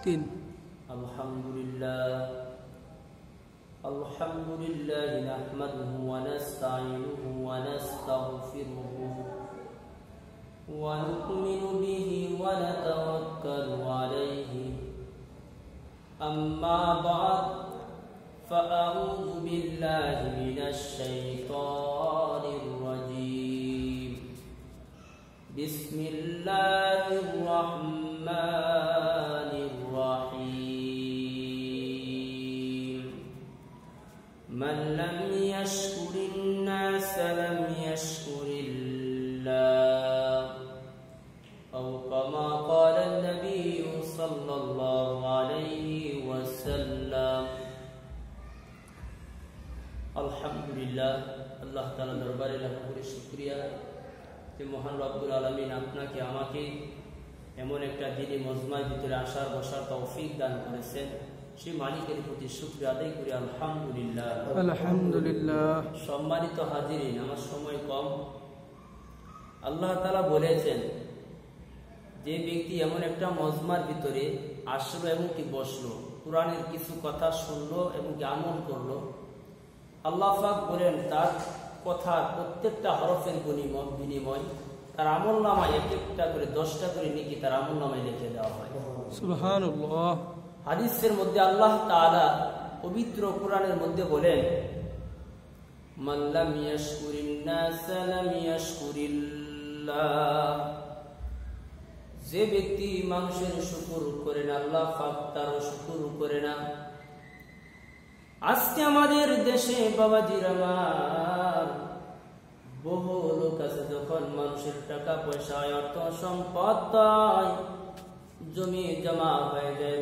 তিন। আলহামদুলিল্লাহ নাহমাদুহু ওয়া নাস্তাঈনুহু ওয়া নাস্তাগফিরুহু ওয়া নু'মিনু বিহি ওয়া নাতাওয়াক্কালু আলাইহি আম্মা বা'দ ফাআউযু বিল্লাহি মিনাশ শাইতানির রাজীম বিসমিল্লাহির রাহমানির রাহিম মান লাম ইয়াশকুরিন নাস লাম ইয়াশকুরিল্লাহ আও কামা ক্বালা an-নাবিয়্যু সাল্লাল্লাহু আলাইহি ওয়াসাল্লাম। আলহামদুলিল্লাহ, আল্লাহ তাআলার দরবারে লাখ কোটি শুকরিয়া যে মহান রব্বুল আলামিন আপনাকে আমাকে এমন একটা দিনই মজমার ভিতরে আসার বসার তৌফিক দান করেছেন। সেই মালিকের প্রতি শুকরিয়া আদায় করি আলহামদুলিল্লাহ। আলহামদুলিল্লাহ। সম্মানিত হাজিরিন, আমার সময় কম। আল্লাহ তাআলা বলেছেন যে ব্যক্তি এমন একটা মজমার ভিতরে আসলো এবং কি বসলো, কোরআনের কিছু কথা শুনলো এবং কি আমল করলো, আল্লাহ পাক বলেন তার কথা প্রত্যেকটা হরফের বিনিময় তার আমল নামায় এক একটা করে 10টা করে নেকি তার আমল নামায় লিখে দেওয়া হয়। সুবহানাল্লাহ। হাদিসের মধ্যে আল্লাহ তাআলা পবিত্র কোরআনের মধ্যে বলেন মান লাম ইয়াশকুরিন নাস লাম ইয়াশকুরিল্লাহ, যে ব্যক্তি মানুষের শুকর করে না আল্লাহ পাক তারও শুকর করে না। আজকে আমাদের দেশে বাবাজির আমার বহু লোক আছে, যখন মানুষের টাকা পয়সা অর্থ সম্পদ জমি জমা হয়ে যায়,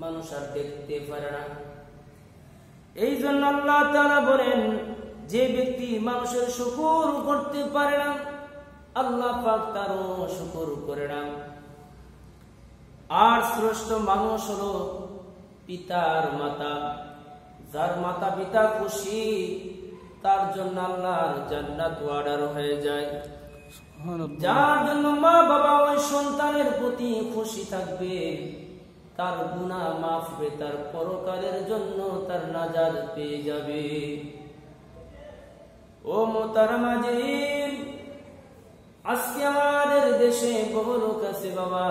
মানুষ আর দেখতে পারে না। এই জন্য আল্লাহ তাআলা বলেন যে ব্যক্তি মানুষের শুকর করতে পারে না আল্লাহ পাক তারও শুকর করে না। আর শ্রেষ্ঠ মানুষ হলো পিতার মাতা, যার মাতা পিতা খুশি তার জন্য আল্লাহর জান্নাত ওয়ার্ডার হয়ে যায়। যার জন্য মা বাবা ওই সন্তানের প্রতি খুশি থাকবে, তার গুনাহ মাফ হবে, তার পরকালের জন্য তার নাজাত পেয়ে যাবে। ও মোহতারামা জিন, আজকে আমাদের দেশে বহু লোক আছে বাবা,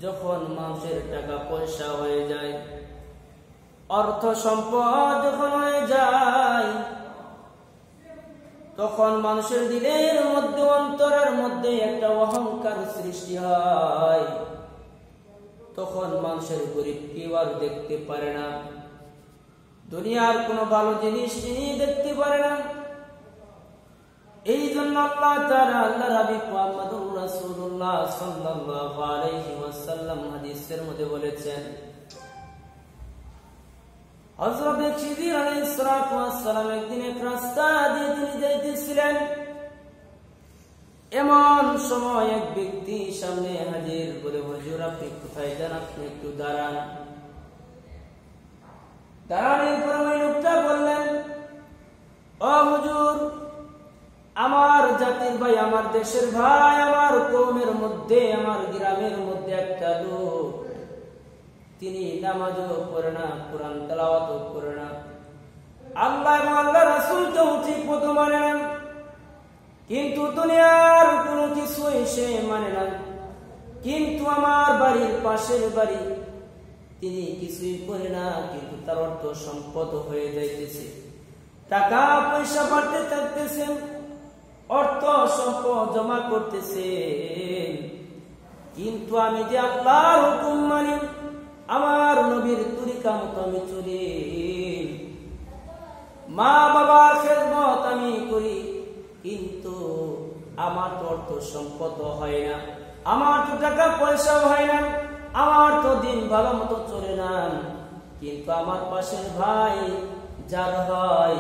যখন মানুষের টাকা পয়সা হয়ে যায়, অর্থ সম্পদ যখন হয়ে যায়, তখন মানুষের দিলের মধ্যে অন্তরের মধ্যে একটা অহংকার সৃষ্টি হয়। তখন মানুষের গরিব কেউ আর দেখতে পারে না, দুনিয়ার কোনো ভালো জিনিস তিনি দেখতে পারে না। এই জন্য আল্লাহ তাআলা আল্লাহর হাবিব মুহাম্মদুর রাসূলুল্লাহ সাল্লাল্লাহু আলাইহি ওয়াসাল্লাম হাদিসের মধ্যে বলেছেন, হযরত খিজির আলাইহিস সালাতু ওয়াস সালাম একদিন এক রাস্তা দিয়ে তিনি যাইতেছিলেন। এমন সময় এক ব্যক্তি সামনে হাজির, বলে হুজুর আপনি কোথায় যান, আপনি একটু দাঁড়ান। দাঁড়ানোর পর ওই লোকটা বললেন, ও হুজুর, আমার জাতির ভাই, আমার দেশের ভাই, আমার কওমের মধ্যে, আমার গ্রামের মধ্যে একটা লোক, তিনি নামাজও পড়ে না, কোরআন তেলাওয়াতও করে না, আল্লাহ এবং আল্লাহ রাসূলকেও ঠিক মতো মানে না, কিন্তু দুনিয়ার কোনো কিছুই সে মানে না। কিন্তু আমার বাড়ির পাশের বাড়ি, তিনি কিছুই করে না, কিন্তু তার অর্থ সম্পদ হয়ে যাইতেছে, টাকা পয়সা বাড়তে থাকতেছে, অর্থ সম্পদ জমা করতেছে, কিন্তু আমি যে আল্লাহর হুকুম মানি, আমার নবীর তরিকা মতো আমি চলি, মা বাবার খেদমত আমি করি, কিন্তু আমার তো অর্থ সম্পদ হয় না, আমার তো টাকা পয়সা হয় না, আমার তো দিন ভালো মতো চলে না, কিন্তু আমার পাশের ভাই যার হয়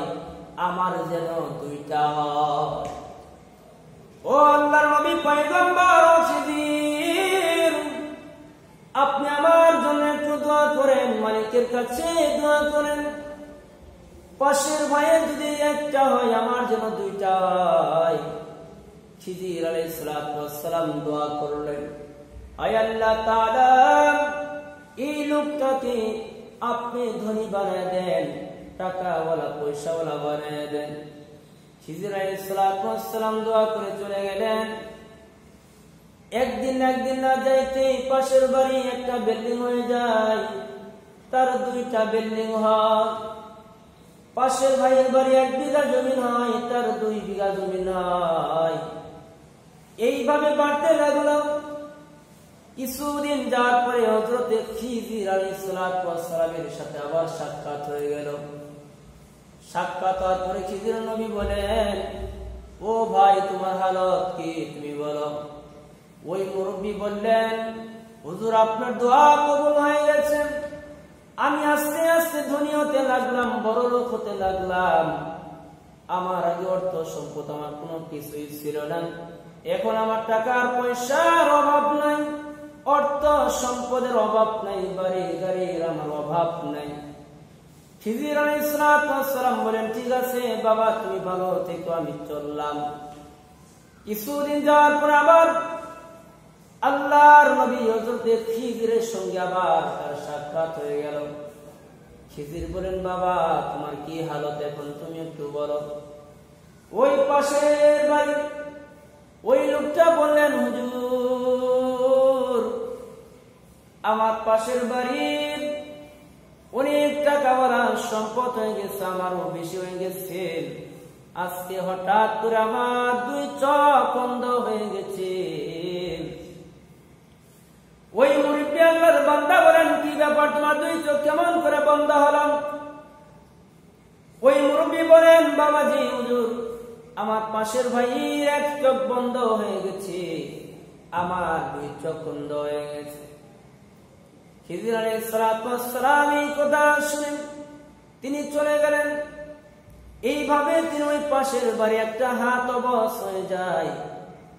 আমার যেন দুইটা হয়। ও আল্লাহর নবী পয়গম্বর খিজির, আপনি আমার জন্য একটু দোয়া করেন, মালিকের কাছে দোয়া করেন, পাশের ভাইয়ের যদি একটা হয় আমার যেন দুইটা হয়। খিজির আলাইহিস সালাম দোয়া করলেন, আয় আল্লাহ তাআলা এই লোকটাকে আপনি ধনী বানায় দেন, টাকাওয়ালা পয়সাওয়ালা বানায় দেন। খিজির আলাইহিস সালাম দোয়া করে চলে গেলেন। একদিন না যাইতে পাশের বাড়ি একটা বিল্ডিং হয়ে যায়, তার দুইটা বিল্ডিং হয়। পাশের ভাইয়ের বাড়ি 1 বিঘা জমি হয়, তার 2 বিঘা জমি হয়। এইভাবে বাড়তে লাগলো। কিছুদিন যাওয়ার পরে হযরত খিজির আলাইহিস সালামের সাথে আবার সাক্ষাৎ হয়ে গেল। সাক্ষাৎ হওয়ার পরে খিজির নবী বলেন, ও ভাই তোমার হালত কি, তুমি বলো। ওই মুরব্বী বললেন, হুজুর আপনার দোয়া কবুল হয়ে গেছে, আমি আস্তে আস্তে ধনী হতে লাগলাম, বড় লোক হতে লাগলাম। আমার আগে অর্থ সম্পদ আমার কোনো কিছুই ছিল না, এখন আমার টাকার পয়সার অভাব নাই, অর্থ সম্পদের অভাব নাই, বাড়ি গাড়ির আমার অভাব নাই। খিজির আলাইহিস সালাম বলেন, ঠিক আছে বাবা তুমি ভালো থেকো, আমি চললাম। কিছুদিন যাওয়ার পর আবার আল্লাহর নবী হযরত খিজিরের সঙ্গে আবার তার সাক্ষাৎ হয়ে গেল। খিজির বলেন, বাবা তোমার কি হালত এখন, তুমি একটু বলো। ওই পাশের বাড়ি ওই লোকটা বললেন, হুজুর আমার পাশের বাড়ির অনেক টাকাওয়ালা সম্পদ হয়ে গেছে, আমারও বেশি হয়ে গেছে। আজকে হঠাৎ করে আমার 2 চোখ বন্ধ হয়ে গেছে। ওই মুরিব্বি আল্লাহর বান্দা বলেন, কি ব্যাপার তোমার 2 চোখ কেমন করে বন্ধ হলো? ওই মুরব্বি বলেন, বাবাজি হুজুর আমার পাশের ভাইয়ের 1 চোখ বন্ধ হয়ে গেছে, আমার 2 চোখ বন্ধ হয়ে গেছে। খিজির আলাইহিস সালাম এই কথা শুনে তিনি চলে গেলেন। এইভাবে তিনি ওই পাশের বাড়ি একটা হাত অবশ হয়ে যায়,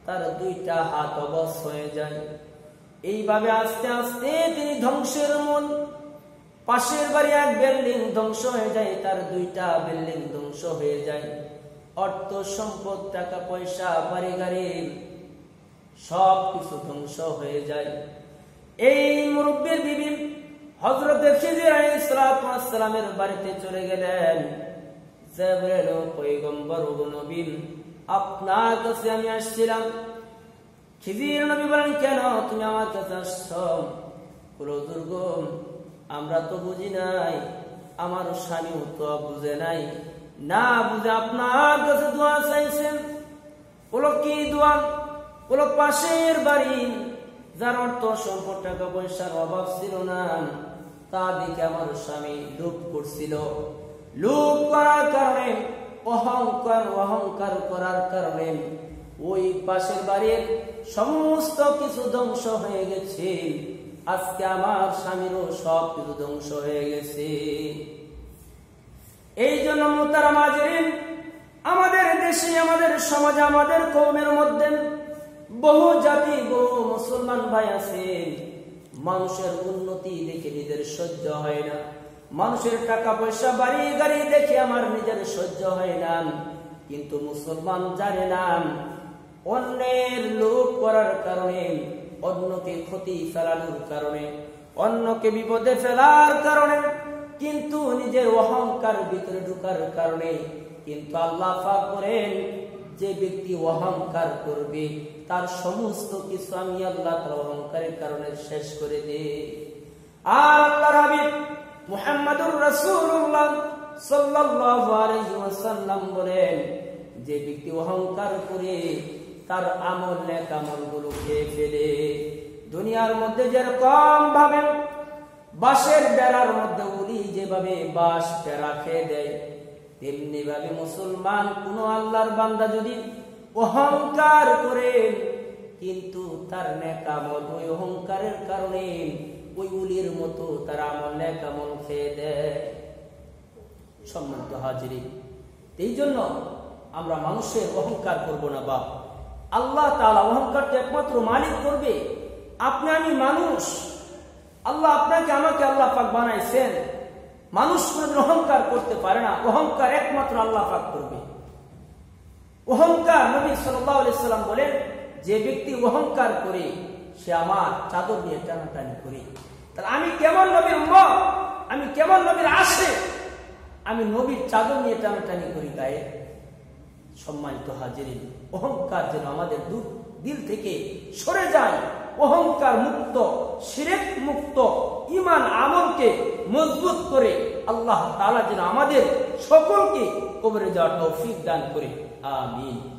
তার 2টা হাত অবশ হয়ে যায়। এইভাবে আস্তে আস্তে তিনি ধ্বংসের মূল। পাশের বাড়ি 1 বিল্ডিং ধ্বংস হয়ে যায়, তার 2টা বিল্ডিং ধ্বংস হয়ে যায়। অর্থ সম্পদ টাকা পয়সা বাড়ি গাড়ি সব কিছু ধ্বংস হয়ে যায়। এই মুরব্বির বিবি হযরত খিজির আলাইহিস সালামের বাড়িতে চলে গেলেন। যে বলল, পয়গম্বর ও নবী আপনার কাছে আমি আসছিলাম। খিজির নবী বলেন, কেন তুমি আমার কাছে আসছো? হুজুর গো আমরা তো বুঝি নাই, আমার স্বামীও তো বুঝে নাই, না বুঝে আপনার কাছে দোয়া চাইছেন। বলো কি দোয়া? বলো পাশের বাড়ি যার অর্থ সম্পদ টাকা পয়সার অভাব ছিল না, তা দেখে আমার স্বামী লোভ করছিল। লোভ করার কারণে অহংকার করার কারণে ওই পাশের বাড়ির সমস্ত কিছু ধ্বংস হয়ে গেছে। আজকে আমার স্বামীরও সব কিছু ধ্বংস হয়ে গেছে। এই জন্য মুহতারাম হাজিরিন, আমাদের দেশে, আমাদের সমাজে, আমাদের কওমের মধ্যে বহু জাতি, বহু মুসলমান ভাই আছে, মানুষের উন্নতি দেখে নিজের সহ্য হয় না, মানুষের টাকা পয়সা বাড়ি গাড়ি দেখে আমার নিজের সহ্য হয় না। কিন্তু মুসলমান জানে না, অন্যের লোভ করার কারণে, অন্যকে ক্ষতি ফেলানোর কারণে, অন্যকে বিপদে ফেলার কারণে, কিন্তু নিজের অহংকার ভিতরে ঢোকার কারণে কিন্তু আল্লাহ পাক বলেন, যে ব্যক্তি অহংকার করবে তার সমস্ত কিছু আমি আল্লাহ তার অহংকারের কারণে শেষ করে দেই। আর আল্লাহর হাবিব মুহাম্মদুর রাসূলুল্লাহ সাল্লাল্লাহু আলাইহি ওয়াসাল্লাম বলেন, যে ব্যক্তি অহংকার করে তার আমল নেক আমলগুলো খেয়ে ফেলে। দুনিয়ার মধ্যে যেরকম ভাবে বাঁশের বেড়ার মধ্যে উলি যেভাবে বাঁশ বেড়া খেয়ে দেয়, তেমনি ভাবে মুসলমান কোন আল্লাহর বান্দা যদি অহংকার করে, কিন্তু তার নেক আমল ওই অহংকারের কারণে ওই উলির মতো তার আমল নেক আমল খেয়ে দেয়। সম্মানিত হাজিরিন, এই জন্য আমরা মানুষের অহংকার করব না। বাপ আল্লাহ তাআলা অহংকারটা একমাত্র মালিক করবে। আপনি আমি মানুষ, আল্লাহ আপনাকে আমাকে আল্লাহ পাক বানাইছেন, মানুষ কোনদিন অহংকার করতে পারে না। অহংকার একমাত্র আল্লাহ পাক করবে। অহংকার, নবী সাল্লাল্লাহু আলাইহি সাল্লাম বলেন, যে ব্যক্তি অহংকার করে সে আমার চাদর নিয়ে টানাটানি করে। তাহলে আমি কেমন নবীর উম্মত, আমি কেমন নবীর আশে, আমি নবীর চাদর নিয়ে টানাটানি করি গায়ে। সম্মানিত হাজিরিন, অহংকার যেন আমাদের দিল থেকে সরে যায়। অহংকার মুক্ত, শিরক মুক্ত ঈমান আমলকে মজবুত করে আল্লাহ তাআলা যেন আমাদের সকলকে কবরে যাওয়ার তৌফিক দান করে। আমিন।